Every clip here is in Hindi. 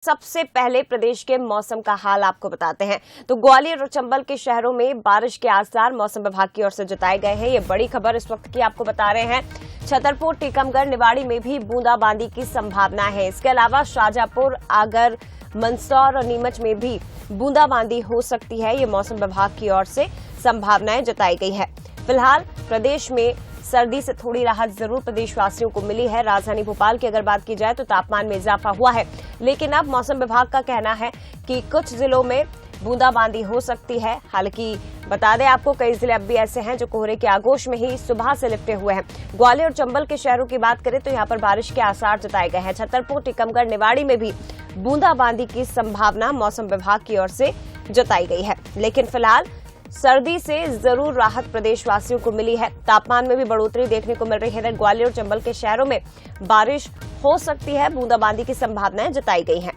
सबसे पहले प्रदेश के मौसम का हाल आपको बताते हैं। तो ग्वालियर और चंबल के शहरों में बारिश के आसार मौसम विभाग की ओर से जताए गए हैं। ये बड़ी खबर इस वक्त की आपको बता रहे हैं। छतरपुर, टीकमगढ़, निवाड़ी में भी बूंदाबांदी की संभावना है। इसके अलावा शाजापुर, आगर, मंदसौर और नीमच में भी बूंदाबांदी हो सकती है। ये मौसम विभाग की ओर से संभावनाएं जताई गई है। फिलहाल प्रदेश में सर्दी से थोड़ी राहत जरूर प्रदेशवासियों को मिली है। राजधानी भोपाल की अगर बात की जाए तो तापमान में इजाफा हुआ है, लेकिन अब मौसम विभाग का कहना है कि कुछ जिलों में बूंदाबांदी हो सकती है। हालांकि बता दें आपको, कई जिले अब भी ऐसे हैं जो कोहरे के आगोश में ही सुबह से लिपटे हुए हैं। ग्वालियर और चंबल के शहरों की बात करें तो यहां पर बारिश के आसार जताए गए हैं। छतरपुर, टीकमगढ़, निवाड़ी में भी बूंदाबांदी की संभावना मौसम विभाग की ओर से जताई गई है। लेकिन फिलहाल सर्दी से जरूर राहत प्रदेशवासियों को मिली है। तापमान में भी बढ़ोतरी देखने को मिल रही है। ग्वालियर और चंबल के शहरों में बारिश हो सकती है। बूंदाबांदी की संभावनाएं जताई गई हैं।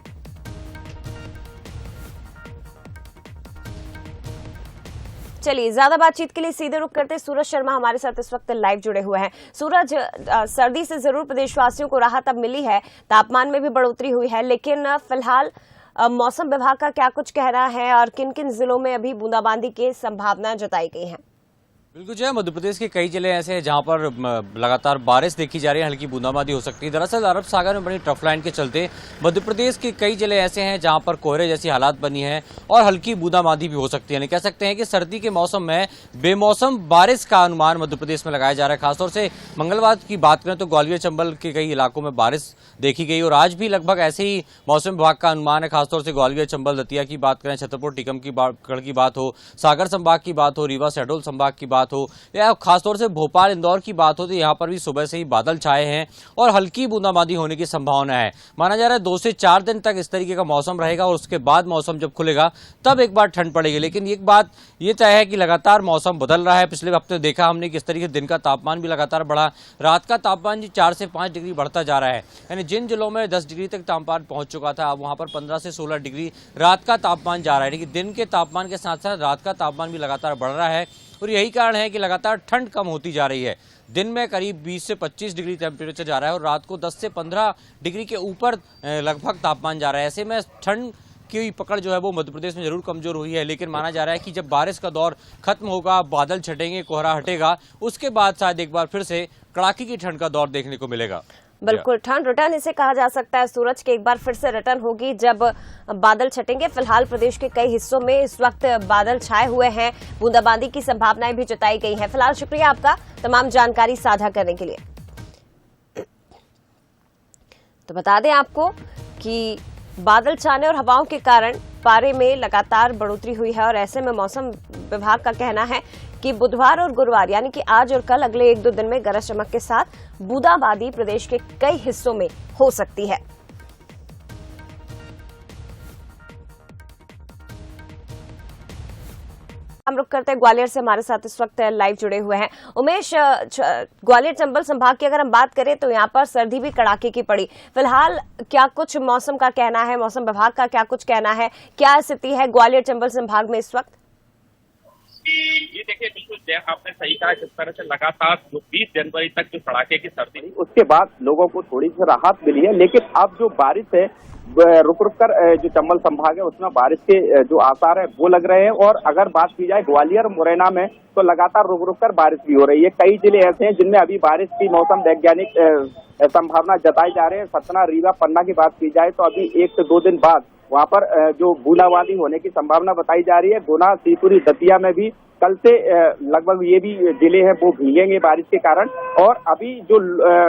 चलिए, ज्यादा बातचीत के लिए सीधे रुख करते सूरज शर्मा हमारे साथ इस वक्त लाइव जुड़े हुए हैं। सूरज, सर्दी से जरूर प्रदेशवासियों को राहत अब मिली है, तापमान में भी बढ़ोतरी हुई है, लेकिन फिलहाल मौसम विभाग का क्या कुछ कहना है और किन किन जिलों में अभी बूंदाबांदी की संभावना जताई गई है? बिल्कुल जो है, मध्य प्रदेश के कई जिले ऐसे हैं जहां पर लगातार बारिश देखी जा रही है, हल्की बूंदाबांदी हो सकती है। दरअसल अरब सागर में बनी ट्रफ लाइन के चलते मध्य प्रदेश के कई जिले ऐसे हैं जहां पर कोहरे जैसी हालात बनी है और हल्की बूंदाबांदी भी हो सकती है। यानी कह सकते हैं कि सर्दी के मौसम में बेमौसम बारिश का अनुमान मध्य प्रदेश में लगाया जा रहा है। खासतौर से मंगलवार की बात करें तो ग्वालियर, चंबल के कई इलाकों में बारिश देखी गई और आज भी लगभग ऐसे ही मौसम विभाग का अनुमान है। खासतौर से ग्वालियर, चंबल, दतिया की बात करें, छतरपुर, टीकमगढ़ की बात हो, सागर संभाग की बात हो, रीवा, शहडोल संभाग की बात हो या खासतौर से भोपाल, इंदौर की बात हो तो यहाँ पर भी सुबह से ही बादल छाए हैं और हल्की बूंदाबांदी होने की संभावना है। माना जा रहा है 2 से 4 दिन तक इस तरीके का मौसम रहेगा और उसके बाद मौसम जब खुलेगा तब एक बार ठंड पड़ेगी। लेकिन एक बात ये तय है कि लगातार मौसम बदल रहा है। पिछले हफ्ते देखा हमने किस तरीके दिन का तापमान भी लगातार बढ़ा, रात का तापमान 4 से 5 डिग्री बढ़ता जा रहा है। यानी जिन जिलों में 10 डिग्री तक तापमान पहुंच चुका था, अब वहां पर 15 से 16 डिग्री रात का तापमान जा रहा है। लेकिन दिन के तापमान के साथ साथ रात का तापमान भी लगातार बढ़ रहा है और यही कारण है कि लगातार ठंड कम होती जा रही है। दिन में करीब 20 से 25 डिग्री टेम्परेचर जा रहा है और रात को 10 से 15 डिग्री के ऊपर लगभग तापमान जा रहा है। ऐसे में ठंड की पकड़ जो है वो मध्य प्रदेश में जरूर कमजोर हुई है। लेकिन माना जा रहा है कि जब बारिश का दौर खत्म होगा, बादल छटेंगे, कोहरा हटेगा, उसके बाद शायद एक बार फिर से कड़ाके की ठंड का दौर देखने को मिलेगा। बिल्कुल, ठंड रिटर्न इसे कहा जा सकता है सूरज के, एक बार फिर से रिटर्न होगी जब बादल छटेंगे। फिलहाल प्रदेश के कई हिस्सों में इस वक्त बादल छाए हुए हैं, बूंदाबांदी की संभावनाएं भी जताई गई हैं। फिलहाल शुक्रिया आपका तमाम जानकारी साझा करने के लिए। तो बता दें आपको कि बादल छाने और हवाओं के कारण पारे में लगातार बढ़ोतरी हुई है और ऐसे में मौसम विभाग का कहना है कि बुधवार और गुरुवार यानी कि आज और कल अगले 1-2 दिन में गरज चमक के साथ बूंदाबांदी प्रदेश के कई हिस्सों में हो सकती है। हम रुक करते हैं ग्वालियर से, हमारे साथ इस वक्त लाइव जुड़े हुए हैं उमेश। ग्वालियर चंबल संभाग की अगर हम बात करें तो यहाँ पर सर्दी भी कड़ाके की पड़ी। फिलहाल क्या कुछ मौसम का कहना है, मौसम विभाग का क्या कुछ कहना है, क्या स्थिति है ग्वालियर चंबल संभाग में इस वक्त? ये देखिए, बिल्कुल आपने सही कहा। जिस तरह से लगातार जो 20 जनवरी तक जो कड़ाके की सर्दी, उसके बाद लोगों को थोड़ी सी राहत मिली है। लेकिन अब जो बारिश है रुक रुक कर जो चंबल संभाग है उसमें बारिश के जो आसार है वो लग रहे हैं। और अगर बात की जाए ग्वालियर, मुरैना में तो लगातार रुक रुक कर बारिश भी हो रही है। कई जिले ऐसे हैं जिनमें अभी बारिश की मौसम वैज्ञानिक संभावना जताई जा रहे हैं। सतना, रीवा, पन्ना की बात की जाए तो अभी 1 से 2 दिन बाद वहां पर जो बूंदाबांदी होने की संभावना बताई जा रही है। गुना, शिवपुरी, दतिया में भी कल से लगभग ये भी जिले हैं वो भीगेंगे बारिश के कारण। और अभी जो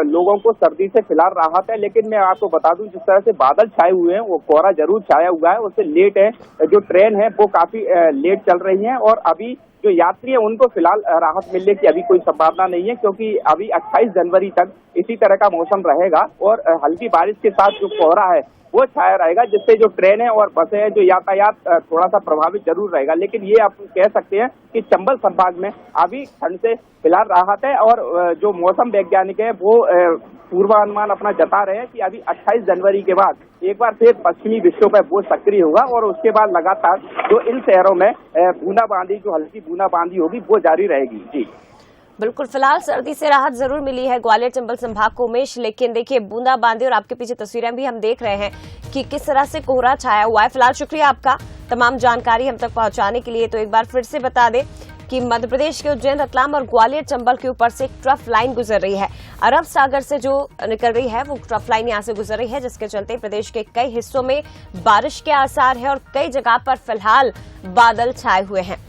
लोगों को सर्दी से फिलहाल राहत है। लेकिन मैं आपको बता दूं, जिस तरह से बादल छाए हुए हैं, वो कोहरा जरूर छाया हुआ है, उससे लेट है। जो ट्रेन है वो काफी लेट चल रही है और अभी जो यात्री है उनको फिलहाल राहत मिलने की अभी कोई संभावना नहीं है, क्योंकि अभी 28 जनवरी तक इसी तरह का मौसम रहेगा और हल्की बारिश के साथ जो कोहरा है वो छाया रहेगा, जिससे जो ट्रेनें और बसें हैं, जो यातायात थोड़ा सा प्रभावित जरूर रहेगा। लेकिन ये आप कह सकते हैं कि चंबल संभाग में अभी ठंड से फिलहाल राहत है। और जो मौसम वैज्ञानिक है वो पूर्वानुमान अपना जता रहे हैं कि अभी 28 जनवरी के बाद एक बार फिर पश्चिमी विक्षोभ है वो सक्रिय होगा और उसके बाद लगातार जो इन शहरों में बूंदाबांदी, जो हल्की बूंदाबांदी होगी वो जारी रहेगी। जी बिल्कुल, फिलहाल सर्दी से राहत जरूर मिली है ग्वालियर चंबल संभाग को उमेश, लेकिन देखिए बूंदाबांदी और आपके पीछे तस्वीरें भी हम देख रहे हैं कि किस तरह से कोहरा छाया हुआ है। फिलहाल शुक्रिया आपका तमाम जानकारी हम तक पहुंचाने के लिए। तो एक बार फिर से बता दें कि मध्य प्रदेश के उज्जैन, रतलाम और ग्वालियर चंबल के ऊपर से एक ट्रफ लाइन गुजर रही है। अरब सागर से जो निकल रही है वो ट्रफ लाइन यहां से गुजर रही है, जिसके चलते प्रदेश के कई हिस्सों में बारिश के आसार है और कई जगह पर फिलहाल बादल छाए हुए हैं।